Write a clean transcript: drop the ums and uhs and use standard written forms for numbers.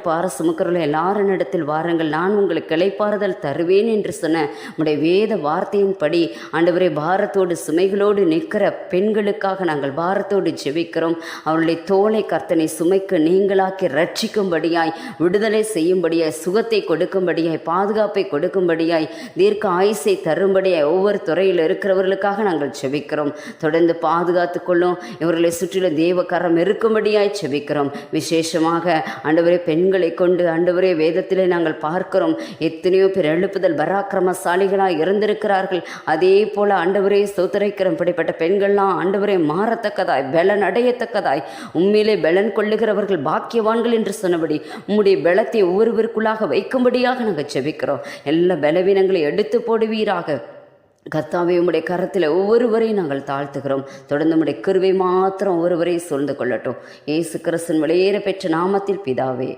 பார சுமக்கிறவர்கள் எல்லாரின் இடத்தில் வாருங்கள், நான் உங்களுக்கு இளைப்பாறுதல் தருவேன் என்று சொன்ன உம்முடைய வேத வார்த்தையின்படி ஆண்டவரே, பாரத்தோடு சுமைகளோடு நிற்கிற பெண்களுக்காக நாங்கள் பாரத்தோடு ஜெபிக்கிறோம். அவருடைய தோளை கர்த்தனை சுமைக்கு நீங்களாக்கி ரட்சிக்கும்படியாய், விடுதலை செய்யும்படியாய், சுகத்தை கொடுக்கும்படியாய், பாதுகாப்பை கொடுக்கும்படியாய், தீர்க்க ஆயுசை தரும்படியாய் ஒவ்வொரு துறையில் இருக்கிறவர்களுக்காக நாங்கள் ஜெபிக்கிறோம். தொடர்ந்து பாதுகாத்து கொள்ளும். இவர்களை சுற்றிலும் தேவகரம் இருக்கும்படியாய் ஜெபிக்கிறோம். விசேஷமாக ஆண்டவரே, பெண்களை கொண்டு ஆண்டவரே வேதத்திலே நாங்கள் பார்க்கிறோம், எத்தனையோ பேர் எழுப்புதல் பராக்கிரமசாலிகளாய் இருந்திருக்கிறார்கள். அதே போல ஆண்டவரே ஸ்தோத்திரிக்கிறோம், இப்படிப்பட்ட பெண்கள்லாம் ஆண்டவரே மாறத்தக்கதாய், பலன் அடையத்தக்கதாய், உண்மையிலே பலன் கொள்ளுகிறவர்கள் பாக்கியவான்கள் என்று சொன்னபடி உம்முடைய பலத்தை ஒவ்வொருவருக்குள்ளாக வைக்கும்படியாக நாங்கள் ஜெபிக்கிறோம். எல்லா பலவீனங்களை எடுத்து போடுவீராக கர்த்தாவே. உம்முடைய கரத்தில் ஒவ்வொருவரையும் நாங்கள் தாழ்த்துகிறோம். தொடர்ந்து உம்முடைய கிருபை மாத்திரம் ஒவ்வொருவரையும் சூழ்ந்து கொள்ளட்டும். இயேசு கிறிஸ்துவின் வெளியேற பெற்ற நாமத்தில் பிதாவே.